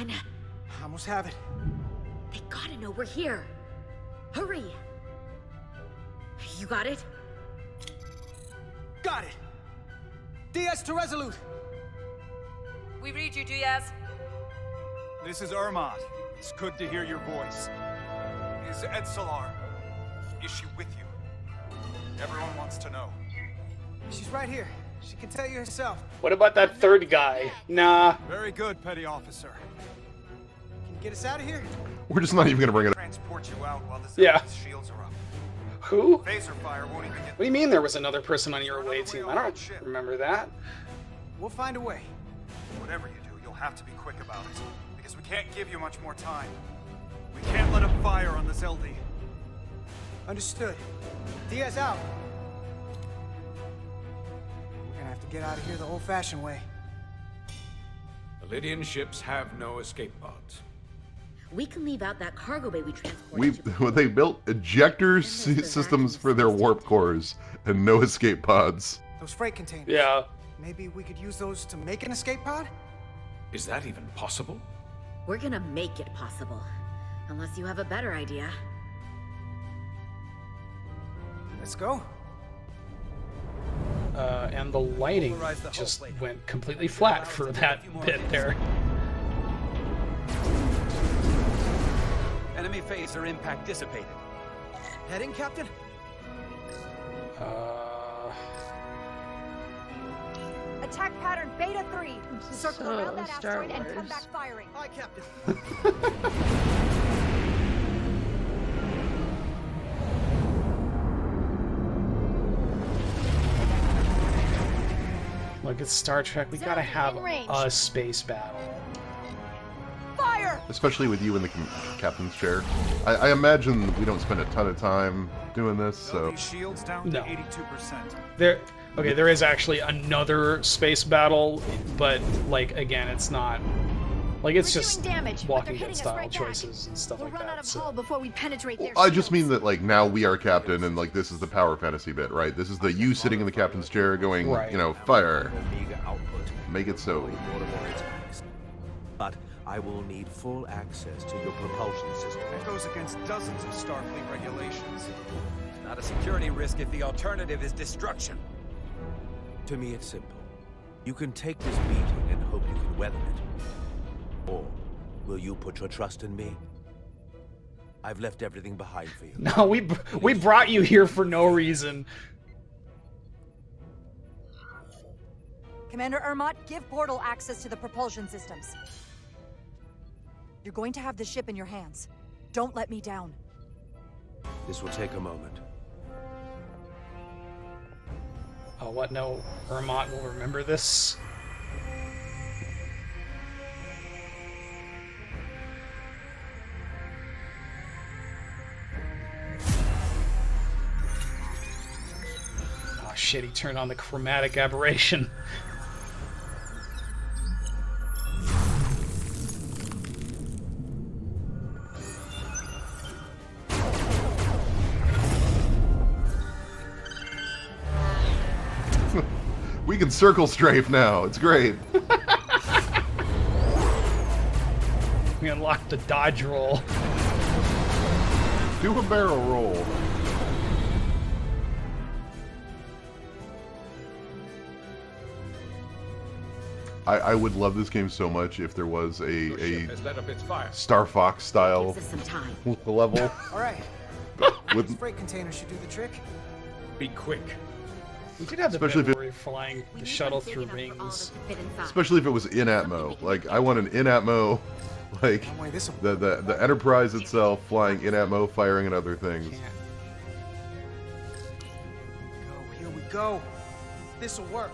on. I almost have it. They gotta know we're here. Hurry! You got it? Got it! Diaz to Resolute! We read you, Diaz. This is Ermot. It's good to hear your voice. Is Edsalar? Is she with you? Everyone wants to know. She's right here. She can tell you herself. What about that third guy? Nah. Very good, Petty Officer. Can you get us out of here? We're just not even gonna bring it up. Transport you out while the Yeah. Zealot's shields are up. Who? Phaser fire won't even get. What do you mean there was another person on your away team? I don't remember that. We'll find a way. Whatever you do, you'll have to be quick about it. Because we can't give you much more time. We can't let them fire on the Zeldi. Understood. Diaz out. We're gonna have to get out of here the old-fashioned way. The Lydian ships have no escape pods. We can leave out that cargo bay we transported. They built ejector systems for their warp cores and no escape pods. Those freight containers. Yeah. Maybe we could use those to make an escape pod? Is that even possible? We're gonna make it possible. Unless you have a better idea. Let's go. And the lighting just went completely flat for that bit there. Enemy phaser impact dissipated. Heading, Captain? Attack pattern Beta 3. Circle around that asteroid and come back firing. Aye, Captain. Like it's Star Trek, we gotta have a space battle. Fire! Especially with you in the captain's chair. I imagine we don't spend a ton of time doing this, so... Shields down No. to 82%. There is actually another space battle, but like again, it's not like it's just Walking Dead style choices and stuff like that. So. Before we penetrate their I just mean that, like, now we are captain, and, like, this is the power fantasy bit, right? This is the you sitting in the captain's chair going, Right. you know, fire. Omega output. Make it so. But I will need full access to your propulsion system. That goes against dozens of Starfleet regulations. It's not a security risk if the alternative is destruction. To me, it's simple. You can take this beating and hope you can weather it. Or will you put your trust in me? I've left everything behind for you. No, we brought you here for no reason. Commander Ermot, give portal access to the propulsion systems. You're going to have the ship in your hands. Don't let me down. This will take a moment. Oh, what? No, Ermot will remember this. Oh shit, he turned on the chromatic aberration. We can circle strafe now. It's great. We unlocked the dodge roll. Do a barrel roll. I would love this game so much if there was a Star Fox style Gives us some time. level. All right. With, These freight containers should do the trick. Be quick. We did have the Especially bit if where we're flying We the need shuttle one big through enough for all of us rings. to fit inside. especially if it was in Atmo. Like, I want an in Atmo, like One way this'll the Enterprise itself flying in Atmo, firing at other things. Can't. go. Here we go. This'll work.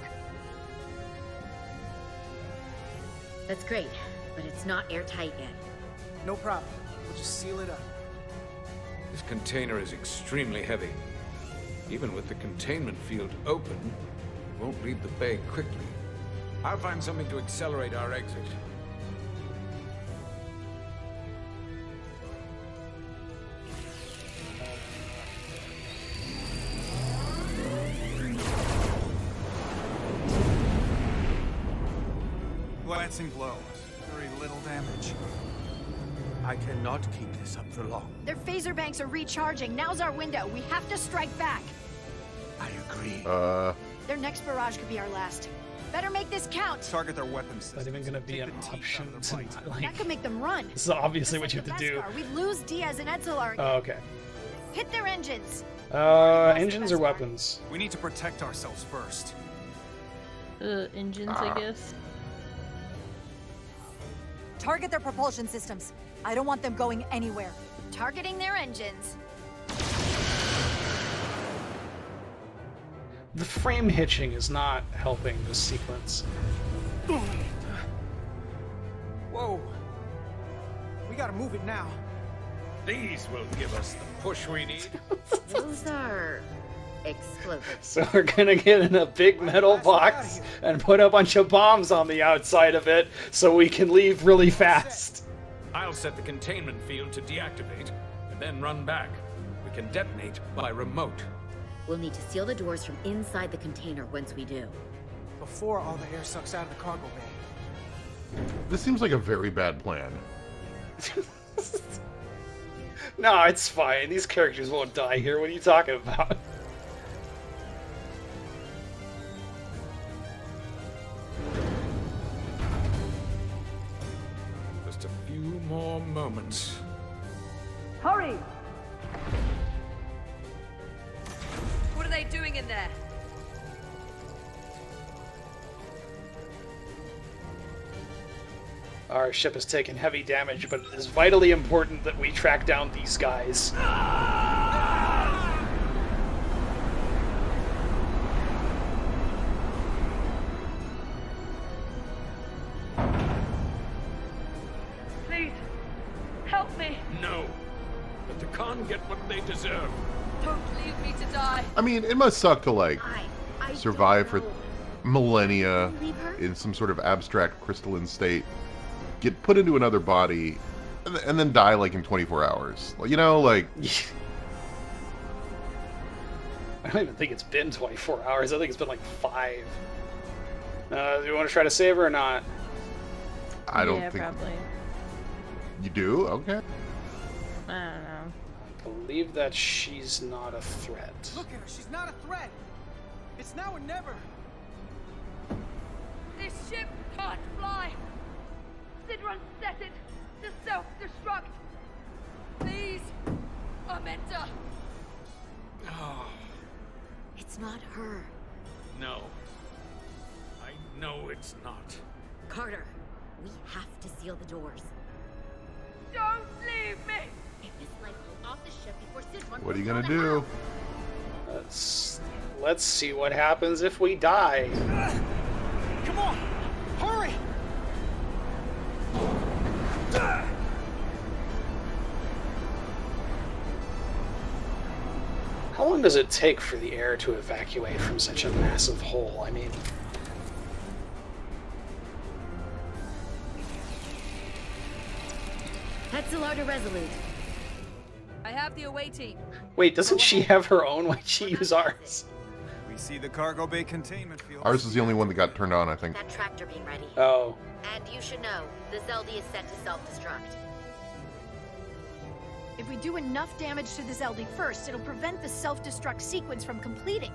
That's great, but it's not airtight yet. No problem. We'll just seal it up. This container is extremely heavy. Even with the containment field open, it won't leave the bay quickly. I'll find something to accelerate our exit. Glancing below. Very little damage. I cannot keep this up for long. Their phaser banks are recharging. Now's our window. We have to strike back. I agree. Their next barrage could be our last. Better make this count. Target their weapons. Is that even gonna be an option to not, like... That could make them run. This is obviously Just what you like have to do. the Beskar, we lose Diaz and Etzelar. Oh, okay. Hit their engines. Engines or weapons? We need to protect ourselves first. Engines, I guess. Target their propulsion systems. I don't want them going anywhere. Targeting their engines. The frame hitching is not helping this sequence. Whoa. We gotta move it now. These will give us the push we need. Those are explosives. So we're gonna get in a big metal box and put a bunch of bombs on the outside of it so we can leave really fast. I'll set the containment field to deactivate, and then run back. We can detonate by remote. We'll need to seal the doors from inside the container once we do. Before all the air sucks out of the cargo bay. This seems like a very bad plan. No, it's fine. These characters won't die here. What are you talking about? Just a few more moments. Hurry! What are they doing in there? Our ship has taken heavy damage, but it is vitally important that we track down these guys. Please, help me! No. Let the Khan get what they deserve. Don't leave me to die! I mean, it must suck to, like, I survive for don't know. millennia Leave her? in some sort of abstract crystalline state, get put into another body, and then die, like, in 24 hours. You know, like... I don't even think it's been 24 hours. I think it's been like 5. Do you want to try to save her or not? I don't Yeah, think... probably. You do? Okay. I don't know. I believe that she's not a threat. Look at her. She's not a threat. It's now or never. This ship can't fly! Sidron set it to self-destruct! Please, Amenta! It's not her. No. I know it's not. Carter, we have to seal the doors. Don't leave me! Get this lifeboat off the ship before Sidron What are you blows gonna all the do? hell. Let's see what happens if we die. Come on! Hurry! How long does it take for the air to evacuate from such a massive hole? I mean... Etzelar to Resolute. I have the away team. Wait, doesn't she have her own? Why'd she use ours? We see the cargo bay containment field. Ours is the only one that got turned on, I think. That tractor beam ready. Oh. And you should know, the Zeldy is set to self-destruct. If we do enough damage to the Zeldy first, it'll prevent the self-destruct sequence from completing.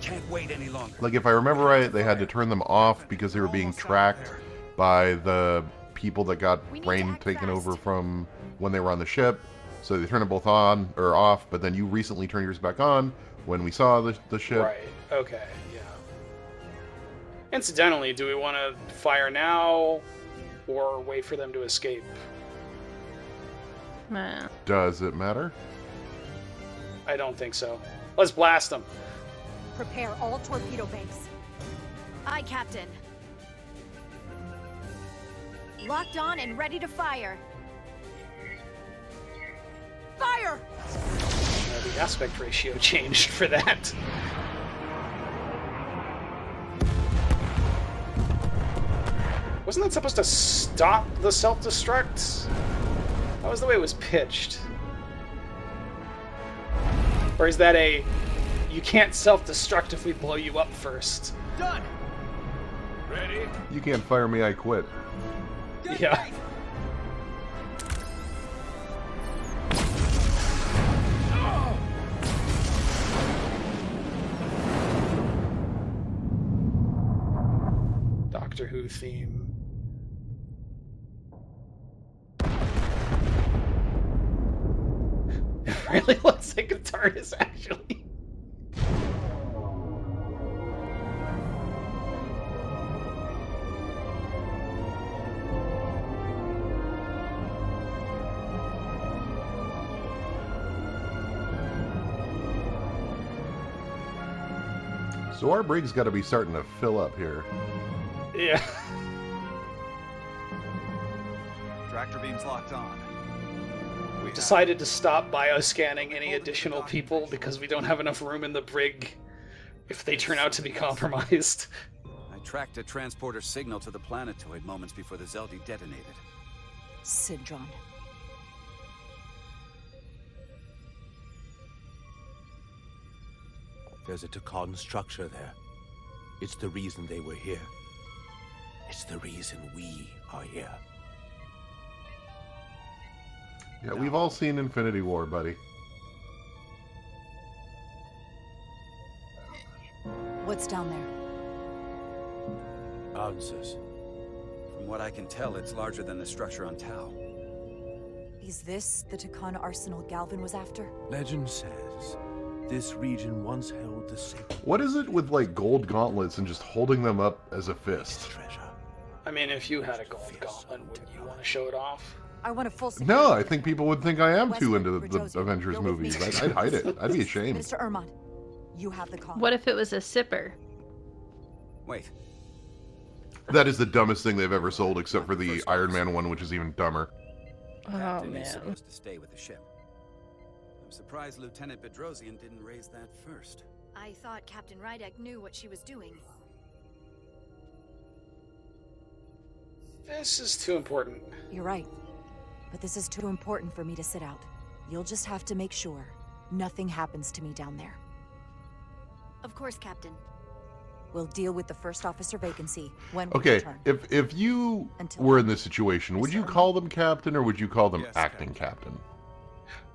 Can't wait any longer. Like, if I remember right, they had to turn them off because they were being tracked by the people that got We need to brain act taken fast. over from when they were on the ship. So they turned them both on, or off, but then you recently turned yours back on when we saw the ship. Right, okay, yeah. Incidentally, do we want to fire now or wait for them to escape? Nah. Does it matter? I don't think so. Let's blast them. Prepare all torpedo banks. Aye, Captain. Locked on and ready to fire. Fire! The aspect ratio changed for that. Wasn't that supposed to stop the self-destruct? That was the way it was pitched. Or is that a, you can't self-destruct if we blow you up first? Done! Ready? You can't fire me, I quit. Yeah. Doctor Who theme. It really looks like a TARDIS, actually. So our brig's got to be starting to fill up here. Yeah. Tractor beam's locked on. We Decided to stop bioscanning any additional people because we don't have enough room in the brig if they turn out to be compromised. I tracked a transporter signal to the planetoid moments before the Zeldi detonated. Sidron. There's a Takan structure there. It's the reason they were here. It's the reason we are here. Yeah, we've all seen Infinity War, buddy. What's down there? Answers. From what I can tell, it's larger than the structure on Tau. Is this the Takan arsenal Galvin was after? Legend says this region once held the sacred What is it with, like, gold gauntlets and just holding them up as a fist? treasure. I mean, if you had a gold gauntlet, wouldn't you want to show it off? I want a full No, I think people would think I am too Westman, into the Resurgence, Avengers you're with movies. me. I'd hide it. I'd be ashamed. Mr. Ermont, you have the call. What if it was a sipper? Wait, That is the dumbest thing they've ever sold, except for the Iron Man one, which is even dumber. Oh, Captain is man. supposed to stay with the ship. I'm surprised Lieutenant Bedrosian didn't raise that first. I thought Captain Rydek knew what she was doing. This is too important. You're right. But this is too important for me to sit out. You'll just have to make sure nothing happens to me down there. Of course, Captain. We'll deal with the first officer vacancy when we Okay, return. if you Until were then. in this situation, would you call them captain or would you call them Yes, acting captain?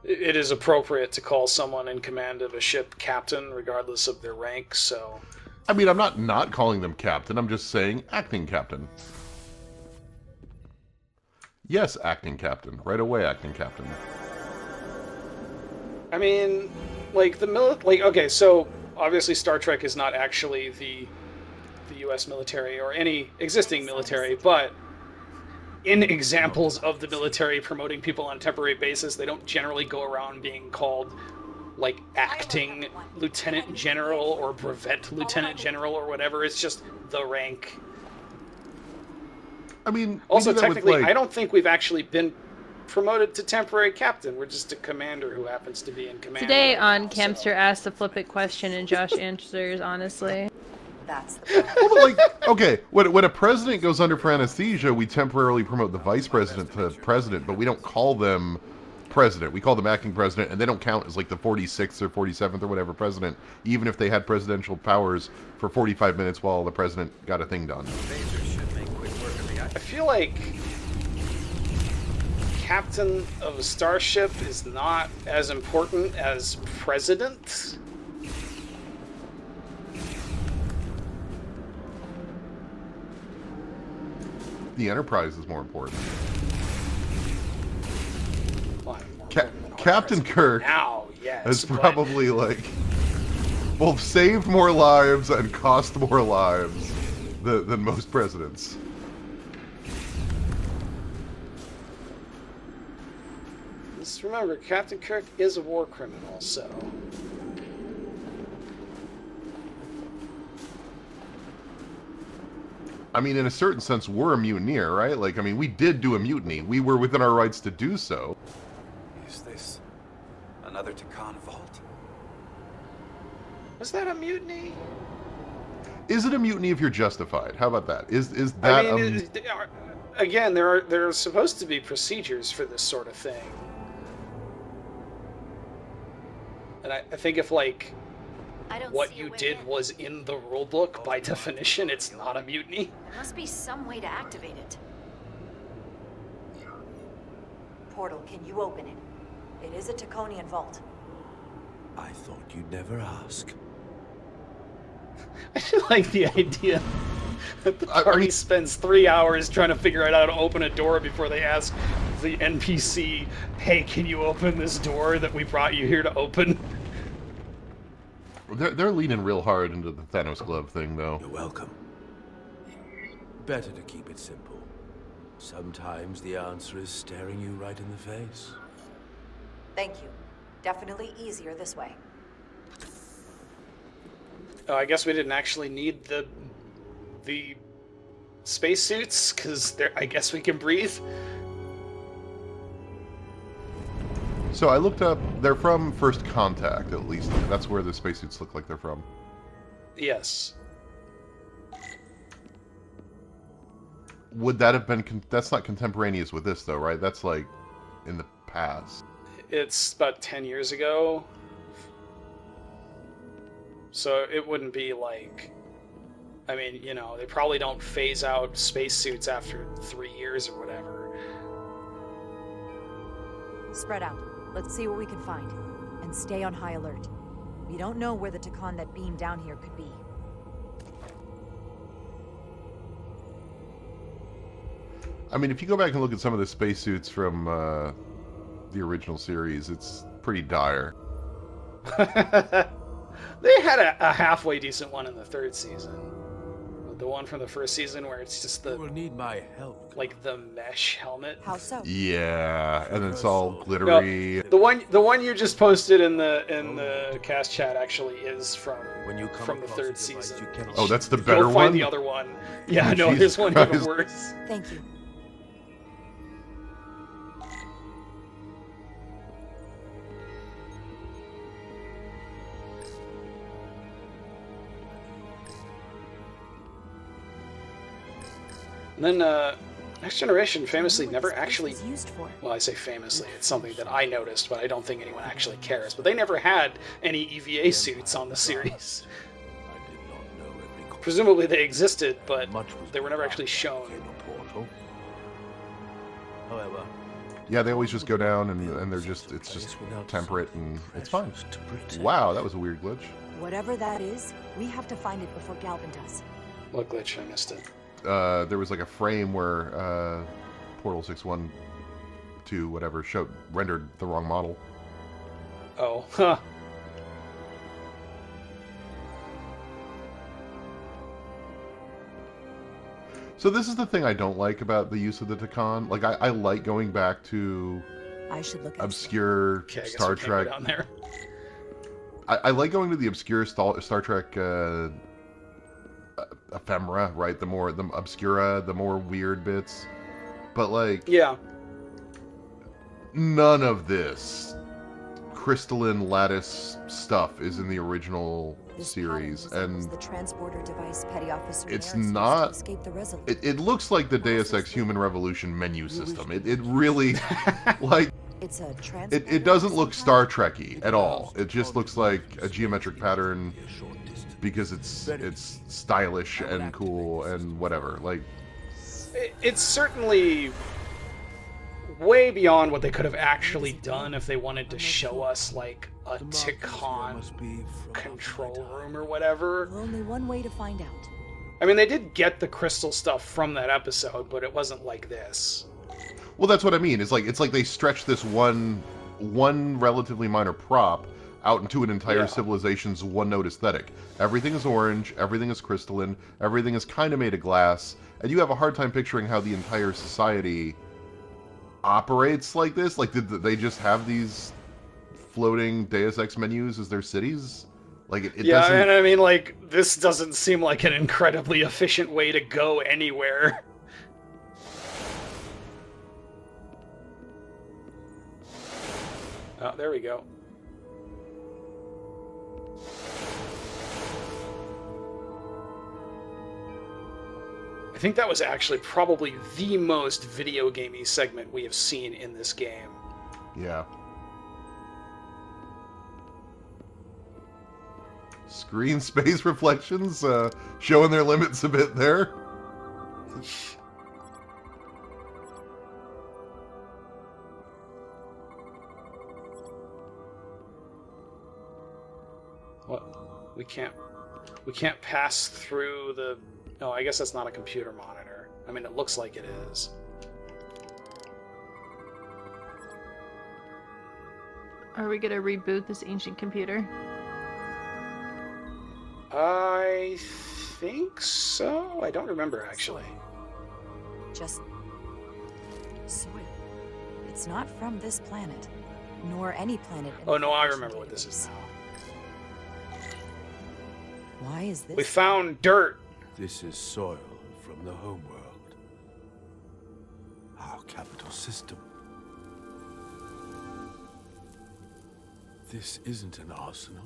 It is appropriate to call someone in command of a ship captain, regardless of their rank, so... I mean, I'm not calling them captain. I'm just saying acting captain. Yes, acting captain. Right away, acting captain. I mean, like, okay, so, obviously Star Trek is not actually the U.S. military or any existing military, but in examples of the military promoting people on a temporary basis, they don't generally go around being called, like, acting lieutenant general or brevet lieutenant general or whatever. It's just the rank. I mean, Also, we do that with, technically, like- I don't think we've actually been promoted to temporary captain. We're just a commander who happens to be in command. Today right on now, Campster so. asked a flippant question and Josh answers honestly. That's the Well, but, like, okay, when a president goes under for anesthesia, we temporarily promote the vice president to president, but we don't call them president. We call them acting president, and they don't count as, like, the 46th or 47th or whatever president, even if they had presidential powers for 45 minutes while the president got a thing done. Phasers should make quick work of the I feel like captain of a starship is not as important as president. The Enterprise is more important. Well, Captain Kirk now, yes, has but probably, like, both saved more lives and cost more lives than most presidents. just remember, Captain Kirk is a war criminal, so. I mean, in a certain sense, we're a mutineer, right? Like, I mean, we did do a mutiny. We were within our rights to do so. Is this another Takan vault? Was that a mutiny? Is it a mutiny if you're justified? How about that? Is that I mean, again, there are supposed to be procedures for this sort of thing. And I think if, like, I don't what see a you way did in. was in the rulebook, by definition, it's not a mutiny. There must be some way to activate it. portal. Can you open it? It is a Taconian vault. I thought you'd never ask. I just like the idea that the party spends 3 hours trying to figure out how to open a door before they ask the NPC, hey, can you open this door that we brought you here to open? They're leaning real hard into the Thanos glove thing, though. You're welcome. Better to keep it simple. Sometimes the answer is staring you right in the face. Thank you. Definitely easier this way. Oh, I guess we didn't actually need the spacesuits, because I guess we can breathe. So I looked up, they're from First Contact, at least. That's where the spacesuits look like they're from. Yes. Would that have been, that's not contemporaneous with this, though, right? That's, like, in the past. It's about 10 years ago. So it wouldn't be like... I mean, you know, they probably don't phase out spacesuits after 3 years or whatever. Spread out. Let's see what we can find. And stay on high alert. We don't know where the Takan that beamed down here could be. I mean, if you go back and look at some of the spacesuits from the original series, it's pretty dire. They had a halfway decent one in the third season. The one from the first season where it's just the... You will need my help. Like the mesh helmet. How so? Yeah, and it's all glittery. No, the one you just posted in the cast chat actually is from the third season. Oh, that's the better Go one? find the other one. Yeah, no, Jesus there's one even Christ. worse. Thank you. And then Next Generation famously never actually... Well, I say famously, it's something that I noticed, but I don't think anyone actually cares. But they never had any EVA suits on the series. Presumably they existed, but they were never actually shown. However, Yeah, they always just go down and they're just, it's just temperate and it's fine. Wow, that was a weird glitch. Whatever that is, we have to find it before Galvin does. What glitch? I missed it. There was like a frame where Portal 612 whatever rendered the wrong model. Oh, huh. So this is the thing I don't like about the use of the Takan. Like I like going back to I should look obscure Okay, I guess Star we can't go Trek. down there. I like going to the obscure Star Trek ephemera, right? The obscura, the more weird bits. But like, yeah, none of this crystalline lattice stuff is in the original series, and the transporter device Petty Officer it's Harris used to not. escape the Resolute. It looks like the Deus Ex Human Revolution menu system. It really like. It's a It doesn't look Star Trek-y at all. It just looks like a geometric pattern because it's stylish and cool and whatever. Like, it's certainly way beyond what they could have actually done if they wanted to show us like a Takan control room or whatever. Only one way to find out. I mean, they did get the crystal stuff from that episode, but it wasn't like this. well, that's what I mean. It's like they stretched this one relatively minor prop out into an entire civilization's one-note aesthetic. Everything is orange, everything is crystalline, everything is kind of made of glass, and you have a hard time picturing how the entire society operates like this. Like, did they just have these floating Deus Ex menus as their cities? Like, it yeah, doesn't... and I mean, like, this doesn't seem like an incredibly efficient way to go anywhere. Oh, there we go. I think that was actually probably the most video gamey segment we have seen in this game. Yeah. Screen space reflections showing their limits a bit there. What? We can't pass through the... No, I guess that's not a computer monitor. I mean, it looks like it is. Are we gonna reboot this ancient computer? I think so. I don't remember, actually. Just soil. It's not from this planet, nor any planet. Oh no, I remember what this is now. Why is this? We found dirt. This is soil from the homeworld. Our capital system. This isn't an arsenal.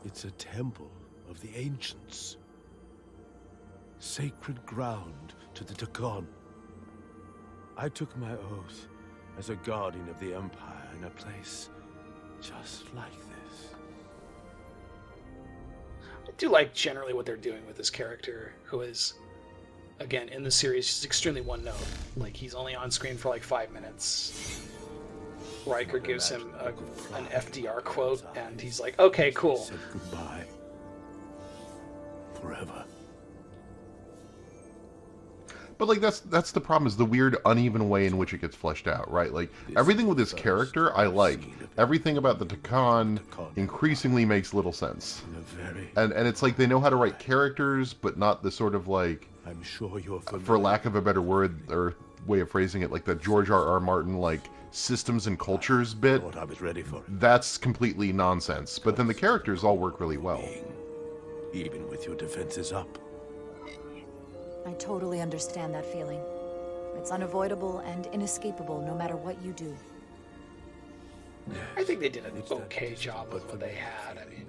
It's a temple of the ancients. Sacred ground to the Takon. I took my oath as a guardian of the Empire in a place just like this. I do like generally what they're doing with this character, who is, again, in the series, just extremely one-note. Like, he's only on screen for like 5 minutes. Riker gives him an FDR quote, and he's like, okay, cool. Said goodbye. Forever. But like that's the problem, is the weird uneven way in which it gets fleshed out, right? Like everything with this character I like. Everything about the Takon increasingly makes little sense. And it's like they know how to write characters, but not the sort of like, I'm sure you're familiar. For lack of a better word or way of phrasing it, like the George R.R. Martin like systems and cultures bit. I was ready for it. That's completely nonsense. But then the characters all work really well. Even with your defenses up. I totally understand that feeling. It's unavoidable and inescapable no matter what you do. I think they did an okay job with what they had. I mean,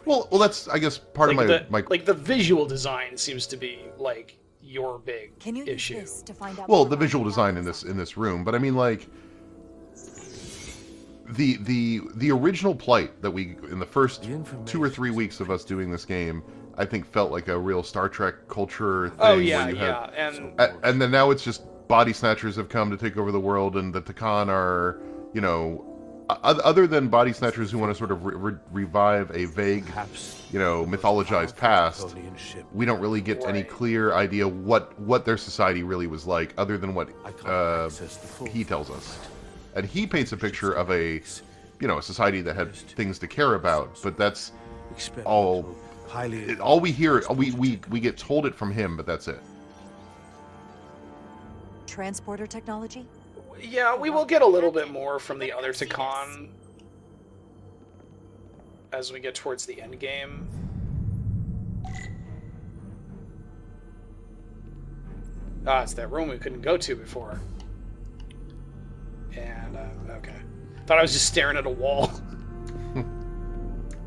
well, that's I guess part like of my like the visual design seems to be like your big issue. Use this to find out well, the visual design in this room, but I mean like the original plight that we in the first 2 or 3 weeks of us doing this game, I think felt like a real Star Trek culture thing. Oh yeah, where you yeah, and then now it's just body snatchers have come to take over the world, and the Takon are, you know, other than body snatchers who want to sort of revive a vague, you know, mythologized past, we don't really get any clear idea what their society really was like, other than what he tells us. And he paints a picture of a, you know, a society that had things to care about, but that's all we hear. We get told it from him, but that's it. Transporter technology? Yeah, we will get a little bit more from the other Takon as we get towards the end game. Ah, it's that room we couldn't go to before. And, okay. Thought I was just staring at a wall.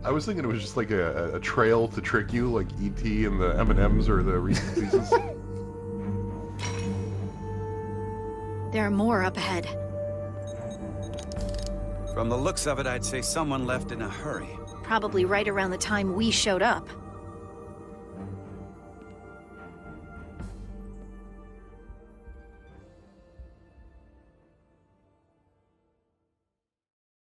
I was thinking it was just like a trail to trick you, like E.T. and the M&Ms or the Reese's Pieces. There are more up ahead. From the looks of it, I'd say someone left in a hurry. Probably right around the time we showed up.